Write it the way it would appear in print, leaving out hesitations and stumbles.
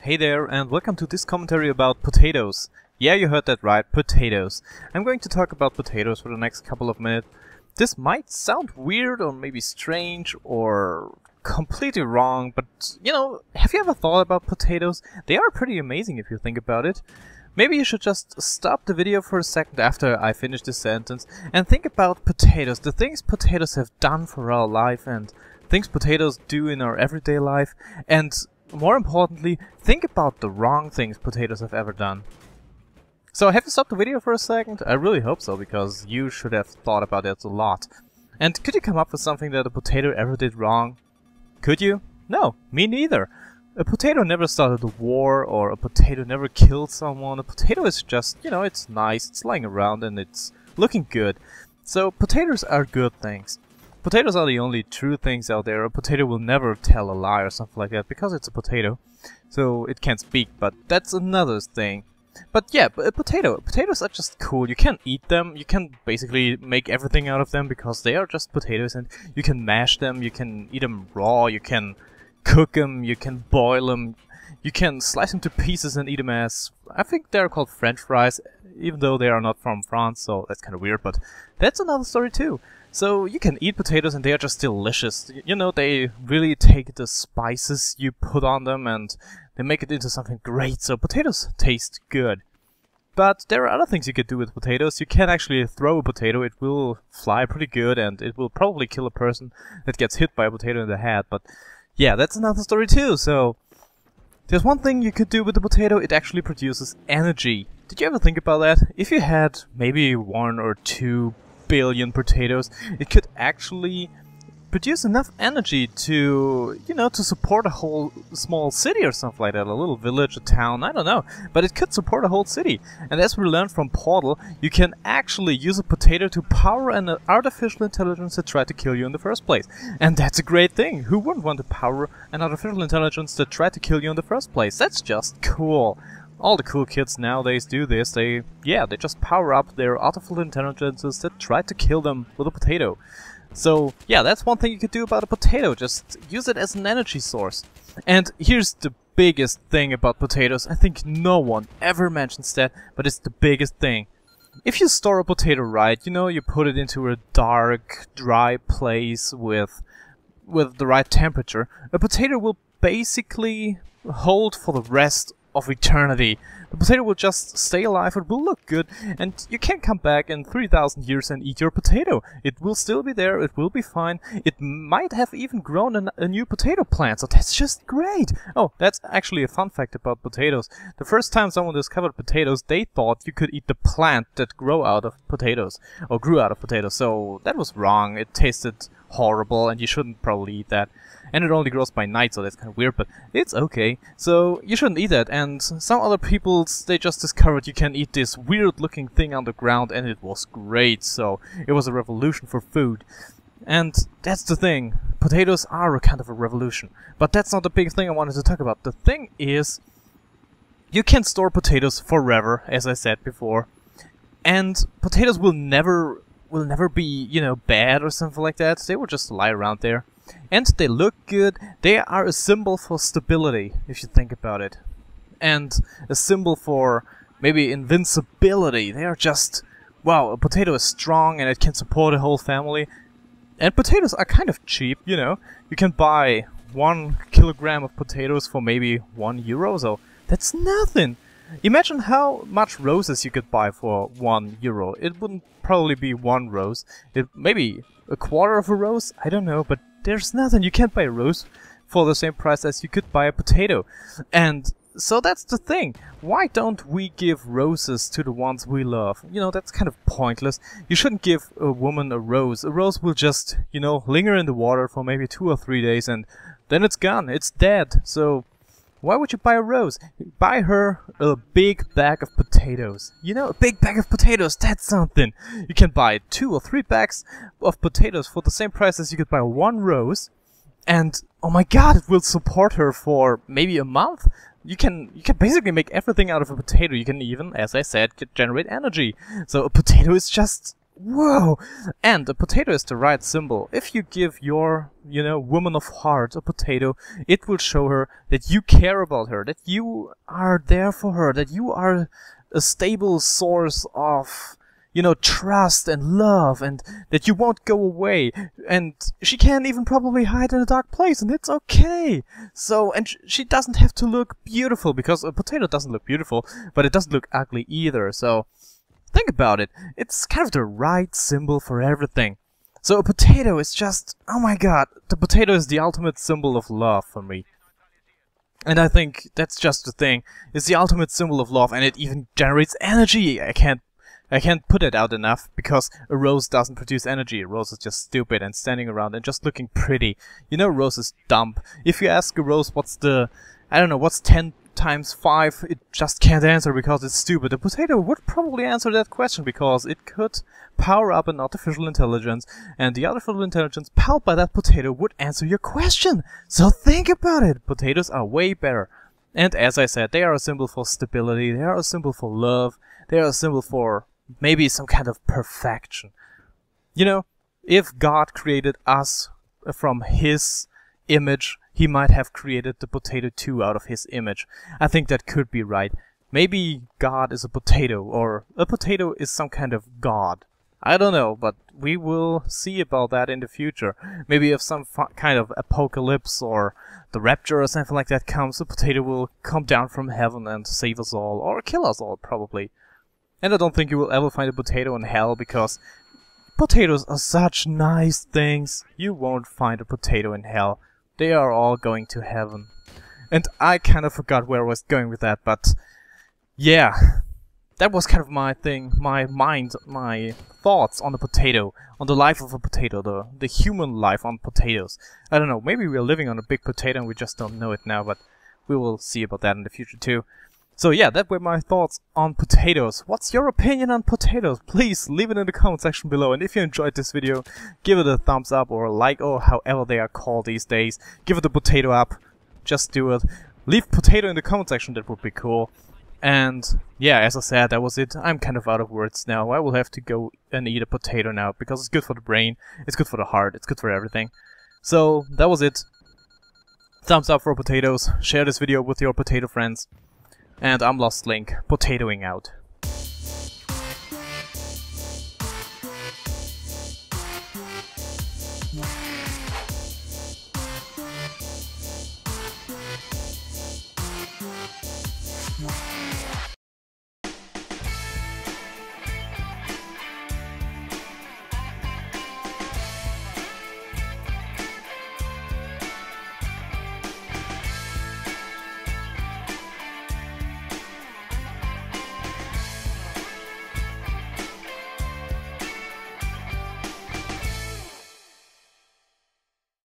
Hey there, and welcome to this commentary about potatoes. Yeah, you heard that right, potatoes. I'm going to talk about potatoes for the next couple of minutes. This might sound weird or maybe strange or completely wrong, but you know, have you ever thought about potatoes? They are pretty amazing if you think about it. Maybe you should just stop the video for a second after I finish this sentence and think about potatoes, the things potatoes have done for our life and things potatoes do in our everyday life, and more importantly, think about the wrong things potatoes have ever done. So have you stopped the video for a second? I really hope so, because you should have thought about that a lot. And could you come up with something that a potato ever did wrong? Could you? No, me neither. A potato never started a war, or a potato never killed someone. A potato is just, you know, it's nice, it's lying around and it's looking good. So potatoes are good things. Potatoes are the only true things out there. A potato will never tell a lie or something like that, because it's a potato. So it can't speak, but that's another thing. But yeah, potatoes are just cool. You can eat them, you can basically make everything out of them, because they are just potatoes, and you can mash them, you can eat them raw, you can cook them, you can boil them, you can slice them to pieces and eat them as, I think they're called French fries, even though they are not from France, so that's kind of weird, but that's another story too. So you can eat potatoes and they are just delicious. You know, they really take the spices you put on them and they make it into something great, so potatoes taste good. But there are other things you could do with potatoes. You can actually throw a potato, it will fly pretty good and it will probably kill a person that gets hit by a potato in the head, but yeah, that's another story too. So there's one thing you could do with the potato, it actually produces energy. Did you ever think about that? If you had maybe 1 or 2 billion potatoes, it could actually produce enough energy to, you know, to support a whole small city or something like that, a little village, a town, I don't know, but it could support a whole city. And as we learned from Portal, you can actually use a potato to power an artificial intelligence that tried to kill you in the first place. And that's a great thing. Who wouldn't want to power an artificial intelligence that tried to kill you in the first place? That's just cool. All the cool kids nowadays do this. They just power up their artificial intelligences that tried to kill them with a potato. So yeah, that's one thing you could do about a potato. Just use it as an energy source. And here's the biggest thing about potatoes. I think no one ever mentions that, but it's the biggest thing. If you store a potato right, you know, you put it into a dark, dry place with the right temperature, a potato will basically hold for the rest of eternity. The potato will just stay alive, it will look good, and you can come back in 3,000 years and eat your potato. It will still be there, it will be fine. It might have even grown a new potato plant, so that's just great. Oh, that's actually a fun fact about potatoes. The first time someone discovered potatoes, they thought you could eat the plant that grew out of potatoes. So that was wrong. It tasted horrible and you shouldn't probably eat that. And it only grows by night, so that's kind of weird, but it's okay. So you shouldn't eat that. And some other people, they just discovered you can eat this weird looking thing underground, and it was great. So it was a revolution for food. And that's the thing. Potatoes are a kind of a revolution. But that's not the big thing I wanted to talk about. The thing is, you can store potatoes forever, as I said before. And potatoes will never be, you know, bad or something like that. They will just lie around there. And they look good. They are a symbol for stability, if you think about it. And a symbol for maybe invincibility. They are just, wow, a potato is strong and it can support a whole family. And potatoes are kind of cheap, you know. You can buy 1 kilogram of potatoes for maybe €1, so that's nothing. Imagine how much roses you could buy for €1. It wouldn't probably be 1 rose. It maybe a quarter of a rose? I don't know, but there's nothing. You can't buy a rose for the same price as you could buy a potato. And so that's the thing. Why don't we give roses to the ones we love? You know, that's kind of pointless. You shouldn't give a woman a rose. A rose will just, you know, linger in the water for maybe 2 or 3 days and then it's gone. It's dead. So why would you buy a rose? Buy her a big bag of potatoes. You know, a big bag of potatoes, that's something. You can buy 2 or 3 bags of potatoes for the same price as you could buy 1 rose. And, oh my god, it will support her for maybe a month. You can basically make everything out of a potato. You can even, as I said, generate energy. So a potato is just whoa! And a potato is the right symbol. If you give your, woman of heart a potato, it will show her that you care about her, that you are there for her, that you are a stable source of, trust and love, and that you won't go away. And she can even probably hide in a dark place, and it's okay. So, and she doesn't have to look beautiful, because a potato doesn't look beautiful, but it doesn't look ugly either. So, think about it. It's kind of the right symbol for everything. So a potato is just, oh my god, the potato is the ultimate symbol of love for me. And I think that's just the thing. It's the ultimate symbol of love, and it even generates energy. I can't put it out enough, because a rose doesn't produce energy. A rose is just stupid and standing around and just looking pretty. A rose is dumb. If you ask a rose what's 10 times 5, it just can't answer because it's stupid. A potato would probably answer that question because it could power up an artificial intelligence, and the artificial intelligence powered by that potato would answer your question. So think about it. Potatoes are way better. And as I said, they are a symbol for stability, they are a symbol for love, they are a symbol for maybe some kind of perfection. If God created us from His image, He might have created the potato too out of His image. I think that could be right. Maybe God is a potato, or a potato is some kind of God. I don't know, but we will see about that in the future. Maybe if some kind of apocalypse or the rapture or something like that comes, a potato will come down from heaven and save us all, or kill us all, probably. And I don't think you will ever find a potato in hell, because potatoes are such nice things. You won't find a potato in hell. They are all going to heaven. And I kind of forgot where I was going with that, but yeah. That was kind of my thing, my thoughts on the potato, on the life of a potato, the human life on potatoes. I don't know, maybe we're living on a big potato and we just don't know it now, but we will see about that in the future too. So yeah, that were my thoughts on potatoes. What's your opinion on potatoes? Please leave it in the comment section below. And if you enjoyed this video, give it a thumbs up or a like, or however they are called these days. Give it a potato up. Just do it. Leave potato in the comment section, that would be cool. And yeah, as I said, that was it. I'm kind of out of words now. I will have to go and eat a potato now, because it's good for the brain, it's good for the heart, it's good for everything. So that was it. Thumbs up for potatoes. Share this video with your potato friends. And I'm Lost Link, potatoing out. Yeah.